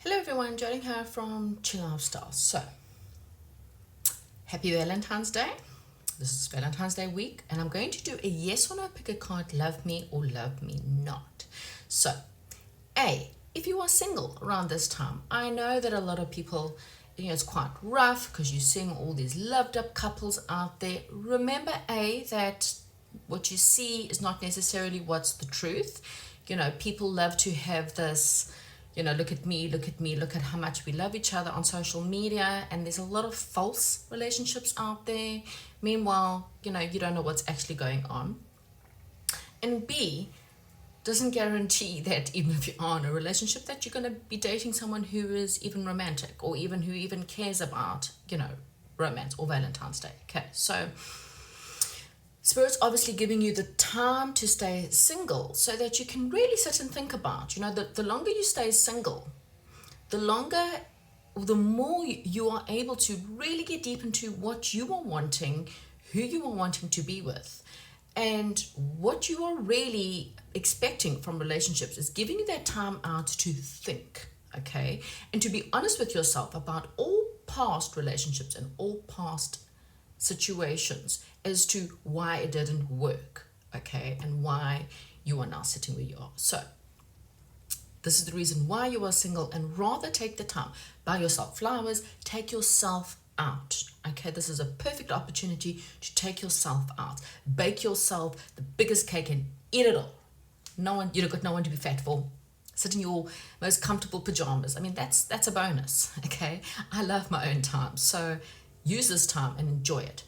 Hello everyone, Jolene here from Chill Lifestyle. So, happy Valentine's Day. This is Valentine's Day week, and I'm going to do a yes or no pick a card, love me or love me not. So, A, if you are single around this time, I know that a lot of people, it's quite rough because you're seeing all these loved up couples out there. Remember, A, that what you see is not necessarily what's the truth. People love to have this, look at me, look at how much we love each other on social media, and there's a lot of false relationships out there. Meanwhile, you don't know what's actually going on. And B, doesn't guarantee that even if you are in a relationship that you're going to be dating someone who is even romantic or even who even cares about, romance or Valentine's Day. Okay, so Spirit's obviously giving you the time to stay single so that you can really sit and think about, the longer you stay single, the more you are able to really get deep into what you are wanting, who you are wanting to be with, and what you are really expecting from relationships is giving you that time out to think, okay? And to be honest with yourself about all past relationships and all past situations as to why it didn't work, okay, and why you are now sitting where you are. So this is the reason why you are single, and rather take the time, buy yourself flowers, take yourself out, okay? This is a perfect opportunity to take yourself out, bake yourself the biggest cake and eat it all. You've got no one to be fat for. Sit in your most comfortable pajamas. I mean, that's a bonus, okay? I love my own time, so use this time and enjoy it.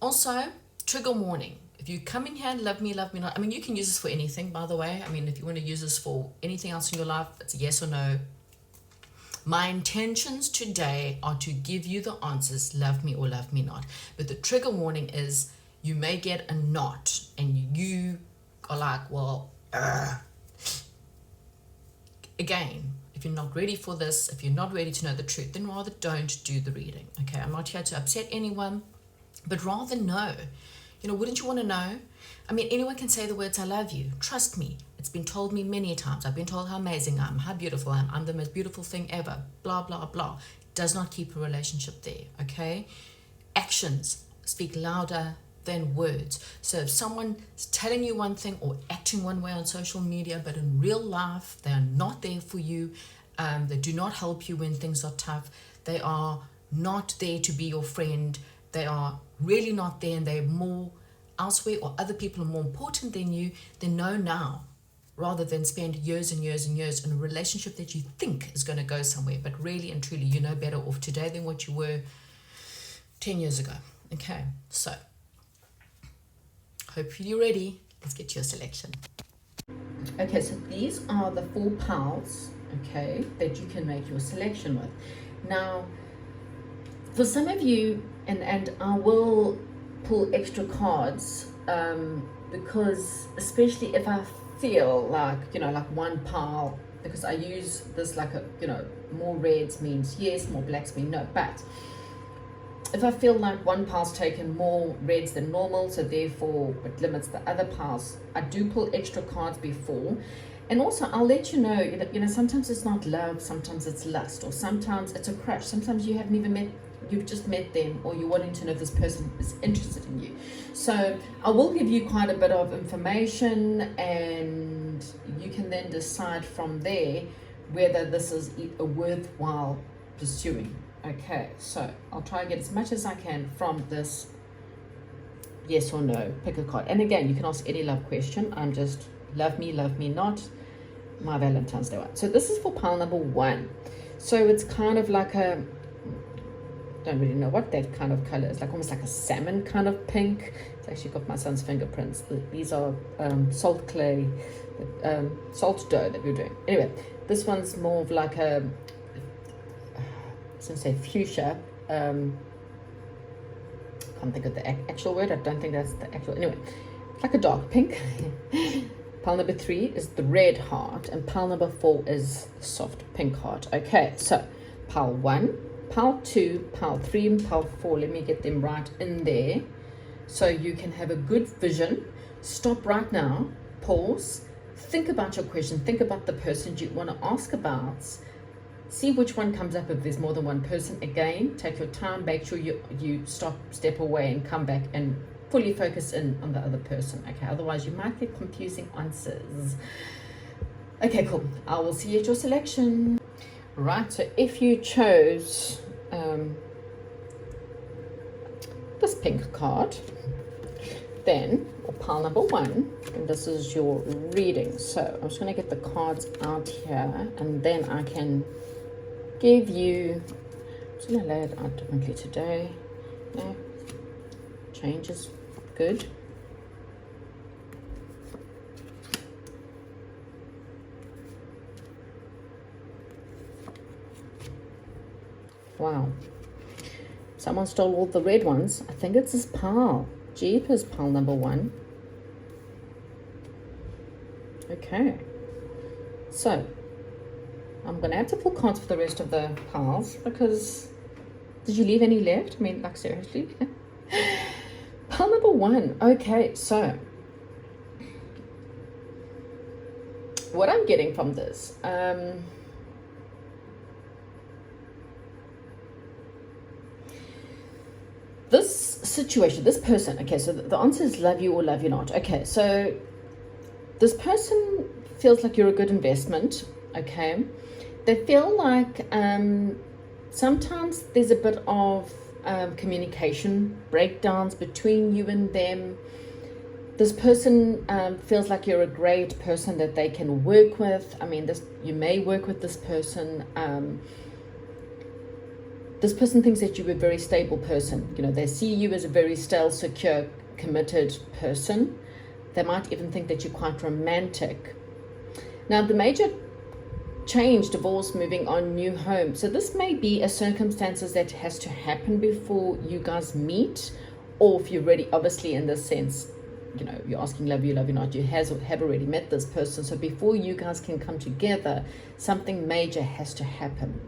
Also, trigger warning. If you come in here and love me not, I mean, you can use this for anything, by the way. I mean, if you want to use this for anything else in your life, it's a yes or no. My intentions today are to give you the answers, love me or love me not. But the trigger warning is you may get a not, and you are like, well, again, if you're not ready for this, if you're not ready to know the truth, then rather don't do the reading, okay? I'm not here to upset anyone, but rather know. Wouldn't you want to know? I mean, anyone can say the words, I love you. Trust me. It's been told me many times. I've been told how amazing I am, how beautiful I am. I'm the most beautiful thing ever. Blah, blah, blah. Does not keep a relationship there, okay? Actions speak louder than words. So if someone is telling you one thing or acting one way on social media, but in real life, they are not there for you. They do not help you when things are tough. They are not there to be your friend. They are really not there, and they're more elsewhere, or other people are more important than you. Then know now, rather than spend years and years and years in a relationship that you think is going to go somewhere, but really and truly you're no better off today than what you were 10 years ago. Okay, so hopefully you're ready. Let's get to your selection. Okay, so these are the 4 piles, okay, that you can make your selection with. Now, for some of you, and I will pull extra cards, because especially if I feel like, like one pile, because I use this like more reds means yes, more blacks mean no, but if I feel like one pile's taken more reds than normal, so therefore it limits the other piles, I do pull extra cards before. And also I'll let you know, sometimes it's not love, sometimes it's lust, or sometimes it's a crush, sometimes you haven't even met, you've just met them, or you're wanting to know if this person is interested in you. So I will give you quite a bit of information, and you can then decide from there whether this is a worthwhile pursuing. Okay, so I'll try and get as much as I can from this yes or no, pick a card. And again, you can ask any love question. I'm just love me not, my Valentine's Day one. So this is for pile number 1. So it's kind of like a, don't really know what that kind of color is, like almost like a salmon kind of pink. It's actually got my son's fingerprints. These are salt clay, salt dough that we're doing. Anyway, this one's more of like a, I was gonna say fuchsia. Can't think of the actual word. I don't think that's the actual. Anyway, like a dark pink. Pile number 3 is the red heart, and pile number 4 is the soft pink heart. Okay, so pile 1, pile 2, pile 3, and pile 4. Let me get them right in there so you can have a good vision. Stop right now, pause, think about your question, think about the person you want to ask about, see which one comes up. If there's more than one person, again, take your time, make sure you step away and come back and fully focus in on the other person, okay? Otherwise you might get confusing answers. Okay, cool. I will see you at your selection. Right, so if you chose this pink card, then, or pile number 1, and this is your reading. So I'm just going to get the cards out here, and then I can give you, I'm just going to lay it out differently today. No, change is good. Wow. Someone stole all the red ones. I think it's this pile. Jeepers, pile number 1. Okay. So, I'm going to have to pull cards for the rest of the piles because... Did you leave any left? I mean, like, seriously? Pile number 1. Okay, so... What I'm getting from this... this situation, this person, okay, so the answer is love you or love you not. Okay, so this person feels like you're a good investment, okay? They feel like sometimes there's a bit of communication breakdowns between you and them. This person feels like you're a great person that they can work with. I mean, you may work with this person. This person thinks that you're a very stable person. You know, they see you as a very stable, secure, committed person. They might even think that you're quite romantic. Now, the major change, divorce, moving on, new home. So this may be a circumstances that has to happen before you guys meet, or if you're ready, obviously in this sense, you know, you're asking love you not, you have already met this person. So before you guys can come together, something major has to happen.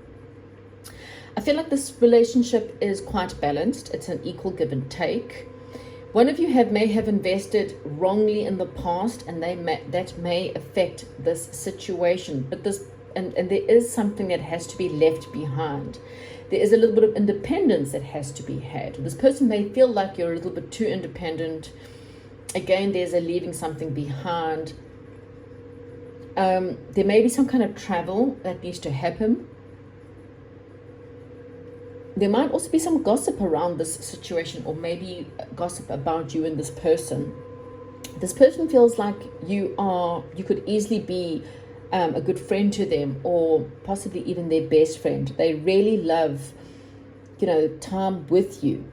I feel like this relationship is quite balanced. It's an equal give and take. One of you may have invested wrongly in the past, and that may affect this situation. But and there is something that has to be left behind. There is a little bit of independence that has to be had. This person may feel like you're a little bit too independent. Again, there's a leaving something behind. There may be some kind of travel that needs to happen. There might also be some gossip around this situation, or maybe gossip about you and this person. This person feels like you could easily be a good friend to them, or possibly even their best friend. They really love, you know, time with you.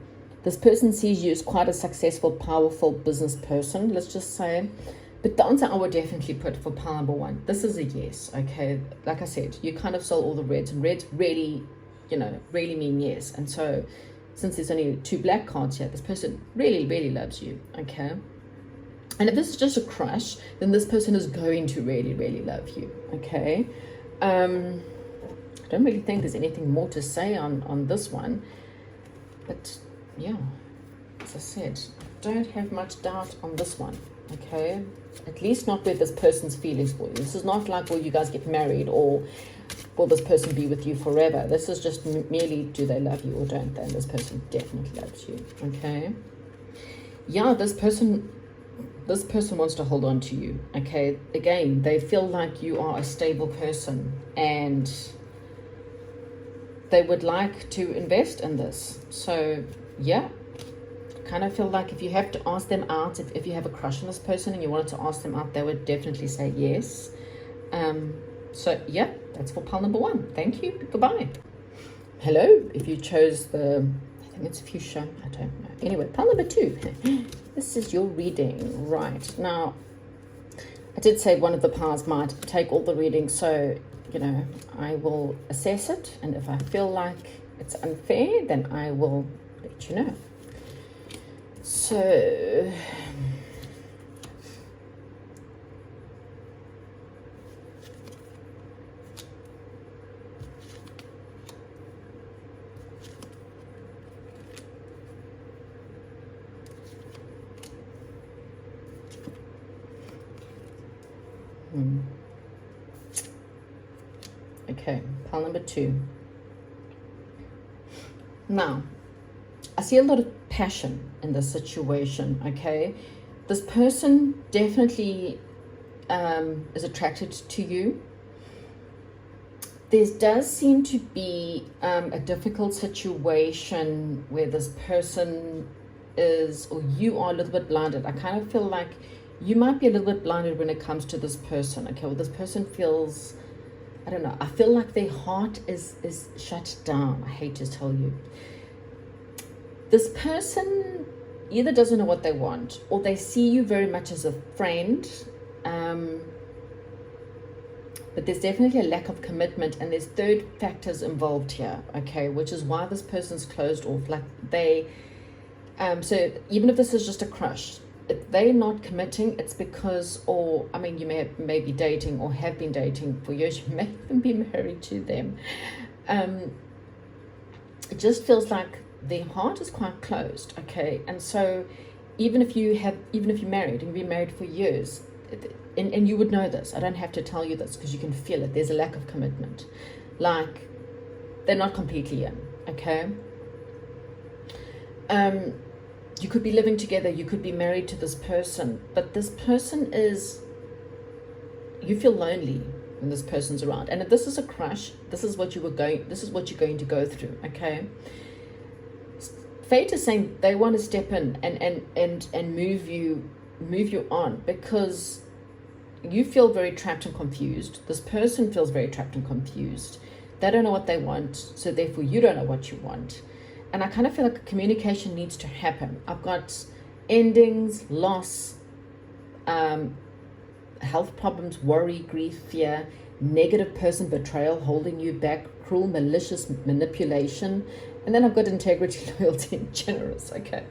This person sees you as quite a successful, powerful business person, let's just say. But the answer I would definitely put for pile number 1, this is a yes, okay? Like I said, you kind of sold all the reds, and reds really, you know, really mean yes. And so, since there's only 2 black cards here, this person really, really loves you, okay? And if this is just a crush, then this person is going to really, really love you, okay? I don't really think there's anything more to say on this one. But, yeah, as I said, I don't have much doubt on this one, okay? At least not with this person's feelings for you. This is not like, will you guys get married, or will this person be with you forever? This is just merely, do they love you or don't they? And this person definitely loves you, okay? Yeah, this person wants to hold on to you, okay? Again, they feel like you are a stable person, and they would like to invest in this. So, yeah, kind of feel like if you have to ask them out, if you have a crush on this person and you wanted to ask them out, they would definitely say yes. So, yeah, that's for pile number 1. Thank you. Goodbye. Hello. If you chose I think it's fuchsia. I don't know. Anyway, pile number 2. This is your reading. Right. Now, I did say one of the piles might take all the readings. So, you know, I will assess it. And if I feel like it's unfair, then I will let you know. So... Okay, pile number 2. Now, I see a lot of passion in this situation, okay? This person definitely is attracted to you. There does seem to be a difficult situation where this person is, or you are a little bit blinded. I kind of feel like you might be a little bit blinded when it comes to this person, okay? Well, this person feels, I don't know, I feel like their heart is shut down. I hate to tell you. This person either doesn't know what they want, or they see you very much as a friend, but there's definitely a lack of commitment, and there's third factors involved here, okay, which is why this person's closed off. Like they, so even if this is just a crush, if they're not committing, it's because, or I mean, you may be dating or have been dating for years, you may even be married to them. It just feels like their heart is quite closed, okay, and so even if you're married and you've been married for years, and you would know this, I don't have to tell you this because you can feel it, there's a lack of commitment, like they're not completely in, okay. You could be living together, you could be married to this person, but this person is, you feel lonely when this person's around, and if this is a crush, this is what you're going to go through, okay. Fate is saying they want to step in and move you on, because you feel very trapped and confused. This person feels very trapped and confused. They don't know what they want, so therefore you don't know what you want. And I kind of feel like communication needs to happen. I've got endings, loss, health problems, worry, grief, fear, negative person, betrayal, holding you back, cruel, malicious manipulation, and then I've got integrity, loyalty, and generous, okay.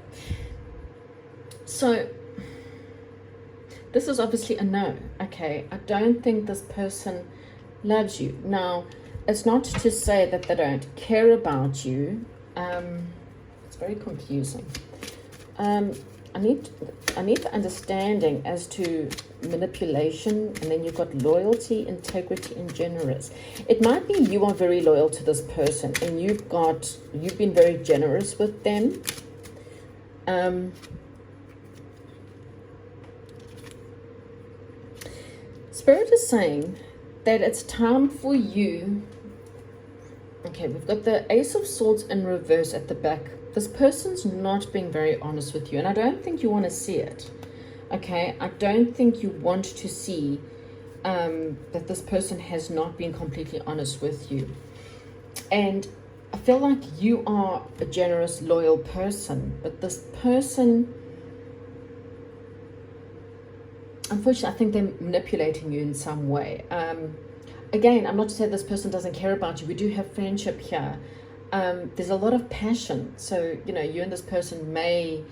So this is obviously a no, okay. I don't think this person loves you. Now, it's not to say that they don't care about you. It's very confusing. I need the understanding as to manipulation, and then you've got loyalty, integrity, and generous. It might be you are very loyal to this person, and you've been very generous with them. Spirit is saying that it's time for you. Okay, we've got the Ace of Swords in reverse at the back. This person's not being very honest with you, and I don't think you want to see it. Okay, I don't think you want to see that this person has not been completely honest with you. And I feel like you are a generous, loyal person, but this person, unfortunately, I think they're manipulating you in some way. Again, I'm not to say this person doesn't care about you. We do have friendship here. There's a lot of passion. So, you know, you and this person may,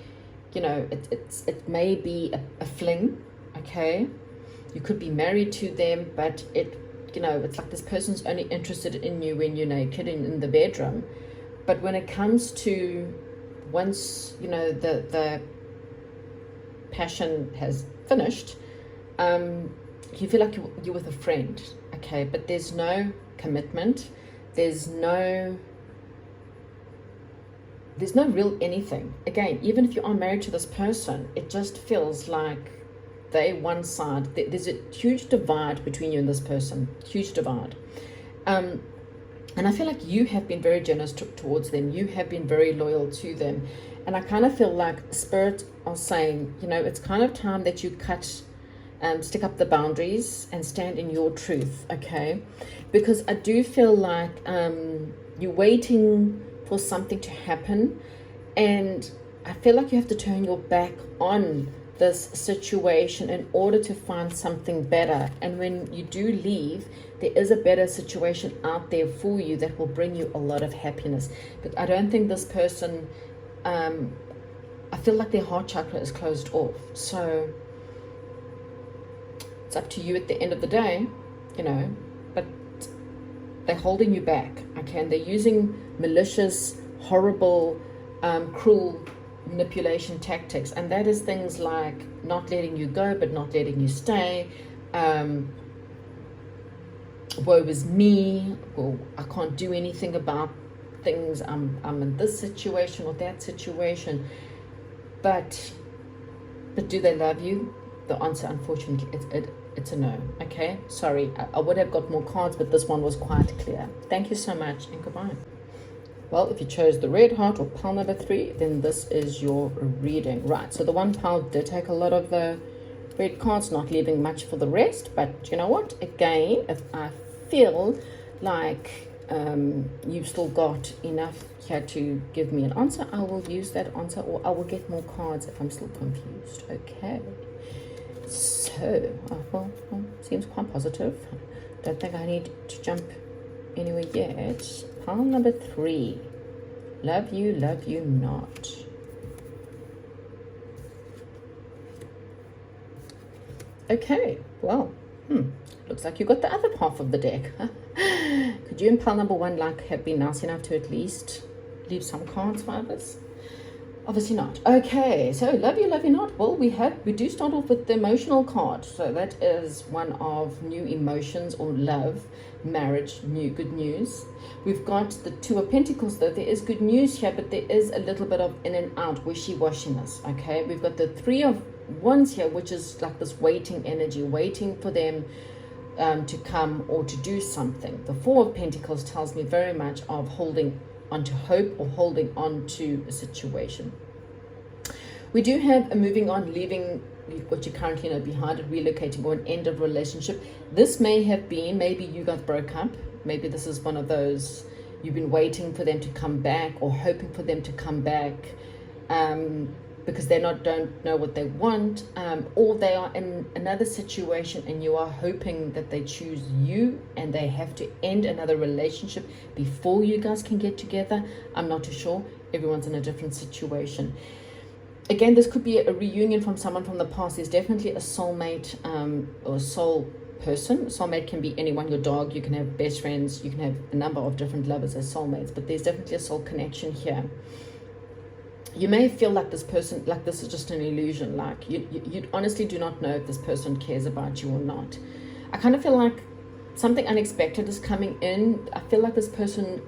you know, it may be a fling, okay? You could be married to them, but you know, it's like this person's only interested in you when you're naked in the bedroom. But when it comes to once, you know, the passion has finished, you feel like you're with a friend, okay? But there's no commitment. There's no real anything. Again, even if you are married to this person, it just feels like they one side. There's a huge divide between you and this person. Huge divide. And I feel like you have been very generous towards them. You have been very loyal to them. And I kind of feel like Spirit are saying, you know, it's kind of time that you stick up the boundaries and stand in your truth, okay? Because I do feel like you're waiting for something to happen, and I feel like you have to turn your back on this situation in order to find something better. And when you do leave, there is a better situation out there for you that will bring you a lot of happiness. But I don't think this person, I feel like their heart chakra is closed off. So it's up to you at the end of the day, you know, but they're holding you back, okay? And they're using malicious, horrible, cruel manipulation tactics, and that is things like not letting you go but not letting you stay, woe is me, or I can't do anything about things, I'm in this situation or that situation. But do they love you? The answer, unfortunately, it's a no. Okay, sorry, I would have got more cards, but this one was quite clear. Thank you so much, and goodbye. Well, if you chose the red heart or pile number 3, then this is your reading. Right, so the one pile did take a lot of the red cards, not leaving much for the rest. But you know what? Again, if I feel like you've still got enough here to give me an answer, I will use that answer, or I will get more cards if I'm still confused. Okay. So, well, seems quite positive. Don't think I need to jump anywhere yet. Pile number 3. Love you not. Okay, well, looks like you got the other half of the deck. Could you in pile number 1 have been nice enough to at least leave some cards for others? Obviously not. Okay, so love you not. Well, we do start off with the emotional card. So that is one of new emotions, or love, marriage, good news. We've got the 2 of Pentacles, though. There is good news here, but there is a little bit of in and out, wishy-washiness. Okay, we've got the 3 of Wands here, which is like this waiting energy, waiting for them to come or to do something. The 4 of Pentacles tells me very much of holding onto hope or holding on to a situation. We do have a moving on, leaving what you currently know behind, it, relocating, or an end of relationship. This may have been, maybe you guys broke up. Maybe this is one of those, you've been waiting for them to come back or hoping for them to come back because they don't know what they want, or they are in another situation and you are hoping that they choose you and they have to end another relationship before you guys can get together. I'm not too sure. Everyone's in a different situation. Again, this could be a reunion from someone from the past. There's definitely a soulmate or a soul person. Soulmate can be anyone, your dog, you can have best friends, you can have a number of different lovers as soulmates, but there's definitely a soul connection here. You may feel like this person, like this is just an illusion, like you honestly do not know if this person cares about you or not. I kind of feel like something unexpected is coming in. I feel like this person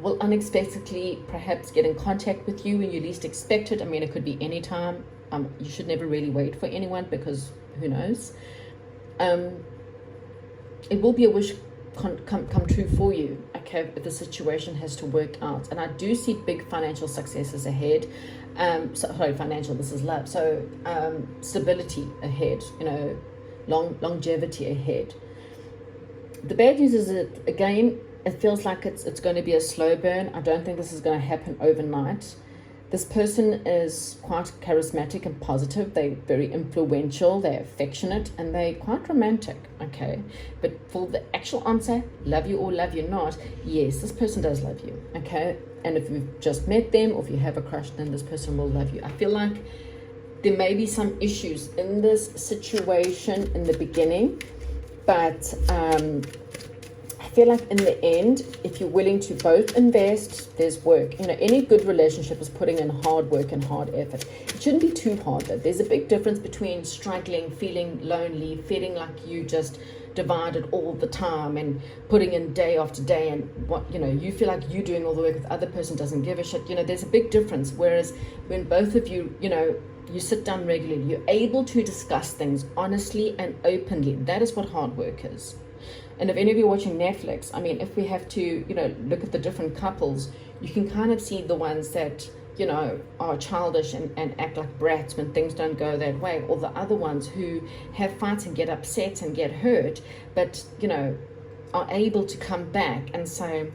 will unexpectedly perhaps get in contact with you when you least expect it. I mean, it could be any time. You should never really wait for anyone, because who knows. It will be a wish come true for you, okay, but the situation has to work out. And I do see big financial successes ahead. Financial, this is love. So stability ahead, you know, longevity ahead. The bad news is that, again, it feels like it's going to be a slow burn. I don't think this is going to happen overnight. This person is quite charismatic and positive. They're very influential, they're affectionate, and they're quite romantic, okay? But for the actual answer, love you or love you not, yes, this person does love you, okay? And if you've just met them, or if you have a crush, then this person will love you. I feel like there may be some issues in this situation in the beginning, but I feel like in the end, if you're willing to both invest, there's work. You know, any good relationship is putting in hard work and hard effort. It shouldn't be too hard, though. There's a big difference between struggling, feeling lonely, feeling like you just divided all the time, and putting in day after day, and what, you know, you feel like you're doing all the work, the other person doesn't give a shit. You know, there's a big difference. Whereas when both of you, you know, you sit down regularly, you're able to discuss things honestly and openly. That is what hard work is. And if any of you are watching Netflix, I mean, if we have to, you know, look at the different couples, you can kind of see the ones that, you know, are childish and act like brats when things don't go that way, or the other ones who have fights and get upset and get hurt, but, you know, are able to come back and say,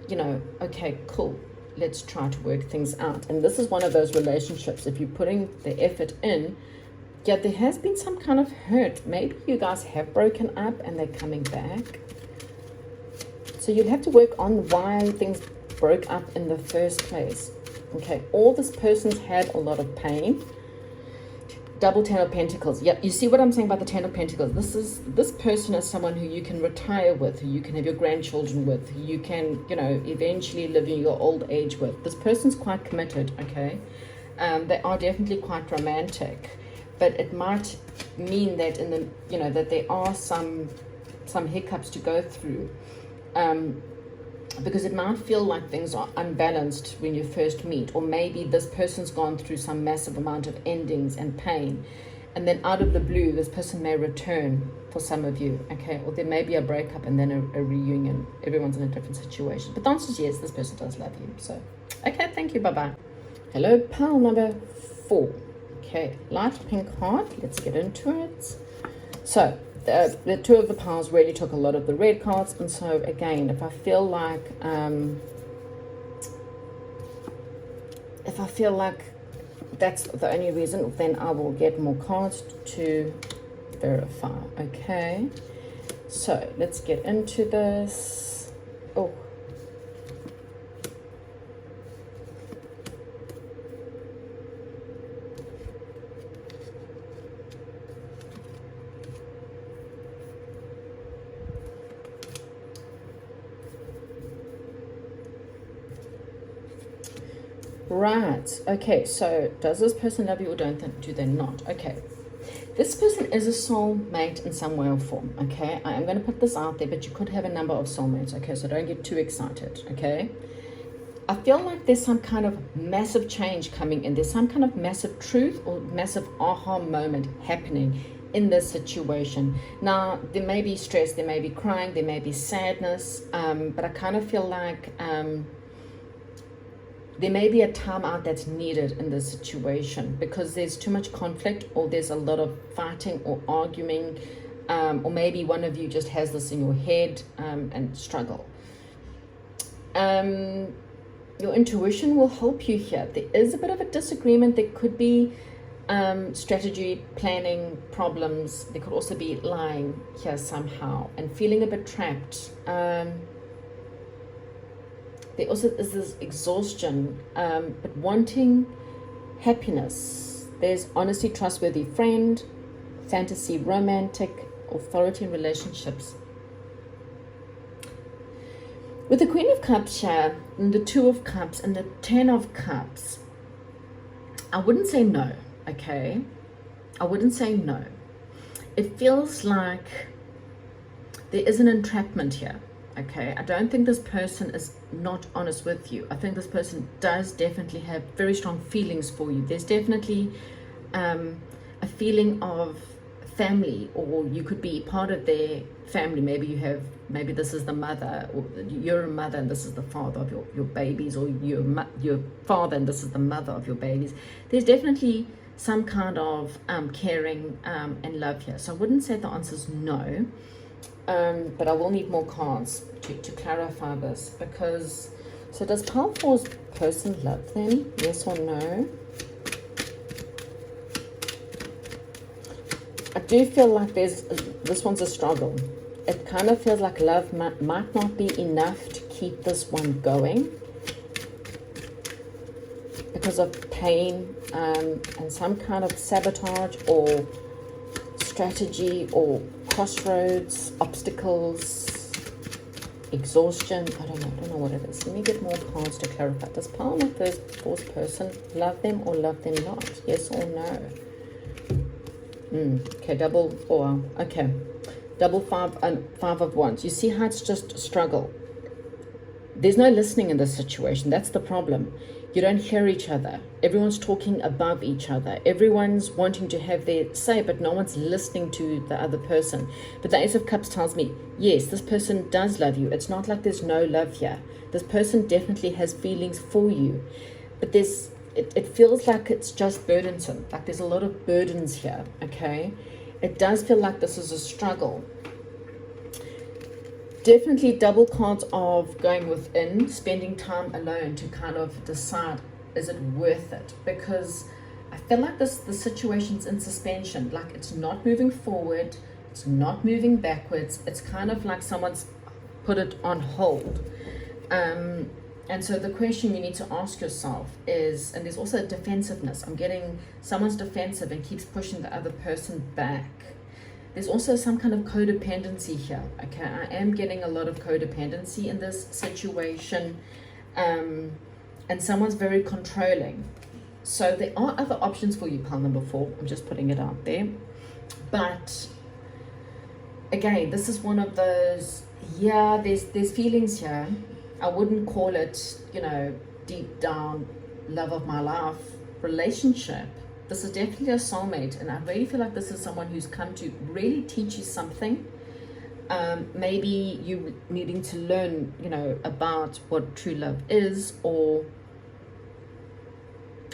you know, okay, cool, let's try to work things out. And this is one of those relationships, if you're putting the effort in, yeah, there has been some kind of hurt. Maybe you guys have broken up and they're coming back. So you'll have to work on why things broke up in the first place. Okay, all this person's had a lot of pain. Double Ten of Pentacles. Yep, you see what I'm saying about the Ten of Pentacles. This person is someone who you can retire with, who you can have your grandchildren with, who you can, you know, eventually live in your old age with. This person's quite committed, okay? They are definitely quite romantic. But it might mean that in the, you know, that there are some some hiccups to go through, because it might feel like things are unbalanced when you first meet, or maybe this person's gone through some massive amount of endings and pain, and then out of the blue this person may return for some of you, okay, or there may be a breakup and then a reunion. Everyone's in a different situation, but the answer is yes, this person does love you. So okay, thank you, bye-bye. Hello, pile number 4. Okay, light pink heart, let's get into it. So the 2 of the piles really took a lot of the red cards, and so again, if I feel like that's the only reason, then I will get more cards to verify. Okay, so let's get into this. Oh, right, okay, so does this person love you or do they not? Okay, this person is a soulmate in some way or form, okay? I am going to put this out there, but you could have a number of soulmates, okay? So don't get too excited, okay? I feel like there's some kind of massive change coming in. There's some kind of massive truth or massive aha moment happening in this situation. Now, there may be stress, there may be crying, there may be sadness, but I kind of feel like there may be a time out that's needed in this situation because there's too much conflict, or there's a lot of fighting or arguing, or maybe one of you just has this in your head and struggle. Your intuition will help you here. There is a bit of a disagreement. There could be strategy, planning problems. There could also be lying here somehow and feeling a bit trapped. There also is this exhaustion, but wanting happiness. There's honesty, trustworthy friend, fantasy, romantic, authority in relationships. With the Queen of Cups here, and the 2 of Cups, and the 10 of Cups, I wouldn't say no, okay? I wouldn't say no. It feels like there is an entrapment here. Okay, I don't think this person is not honest with you. I think this person does definitely have very strong feelings for you. There's definitely a feeling of family, or you could be part of their family. Maybe this is the mother, or you're a mother and this is the father of your babies, or your father and this is the mother of your babies. There's definitely some kind of caring and love here. So I wouldn't say the answer is no. But I will need more cards to clarify this, because so does pile 4's person love them, yes or no? I do feel like this one's a struggle. It kind of feels like love might not be enough to keep this one going because of pain and some kind of sabotage or strategy or crossroads, obstacles, exhaustion. I don't know what it is. Let me get more cards to clarify. Does pile of this 4's person love them or love them not? Yes or no? Okay, double 4. Okay, double 5 and 5 of Wands. You see how it's just a struggle. There's no listening in this situation. That's the problem. You don't hear each other. Everyone's talking above each other. Everyone's wanting to have their say, but no one's listening to the other person. But the Ace of Cups tells me, yes, this person does love you. It's not like there's no love here. This person definitely has feelings for you. But it feels like it's just burdensome. Like there's a lot of burdens here, okay? It does feel like this is a struggle. Definitely double cards of going within, spending time alone to kind of decide, is it worth it? Because I feel like the situation's in suspension, like it's not moving forward, it's not moving backwards. It's kind of like someone's put it on hold. And so the question you need to ask yourself is, and there's also defensiveness. I'm getting someone's defensive and keeps pushing the other person back. There's also some kind of codependency here, okay? I am getting a lot of codependency in this situation, and someone's very controlling. So there are other options for you, pile number 4. I'm just putting it out there. But again, this is one of those, yeah, there's feelings here. I wouldn't call it, you know, deep down love of my life relationship. This is definitely a soulmate, and I really feel like this is someone who's come to really teach you something. Maybe you needing to learn, you know, about what true love is, or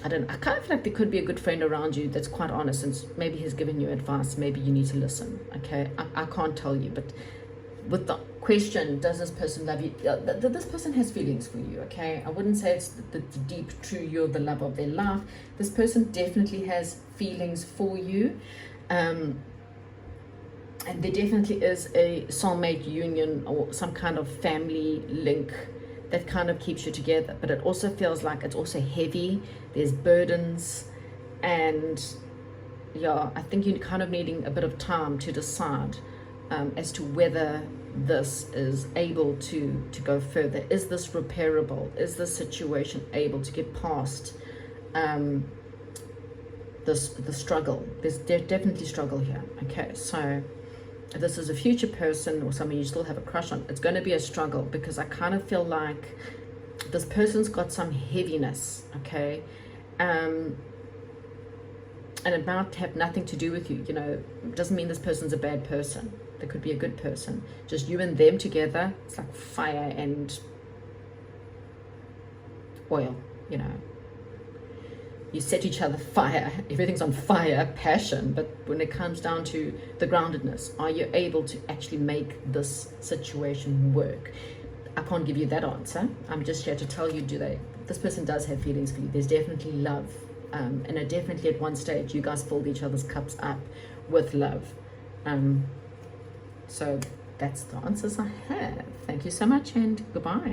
I don't know. I kind of feel like there could be a good friend around you that's quite honest, and maybe he's given you advice. Maybe you need to listen. Okay, I can't tell you, but with the question, does this person love you? This person has feelings for you. Okay, I wouldn't say it's the deep, true, you're the love of their life. This person definitely has feelings for you, and there definitely is a soulmate union or some kind of family link that kind of keeps you together. But it also feels like it's also heavy. There's burdens, and yeah, I think you're kind of needing a bit of time to decide as to whether this is able to go further. Is this repairable? Is this situation able to get past the struggle? There's definitely struggle here. Okay, so if this is a future person or someone you still have a crush on, it's going to be a struggle, because I kind of feel like this person's got some heaviness, okay? And it might have nothing to do with you, you know. It doesn't mean this person's a bad person. They could be a good person. Just you and them together, it's like fire and oil, you know. You set each other fire, everything's on fire, passion, but when it comes down to the groundedness, are you able to actually make this situation work? I can't give you that answer. I'm just here to tell you, this person does have feelings for you. There's definitely love, and definitely at one stage you guys filled each other's cups up with love. So that's the answers I have. Thank you so much, and goodbye.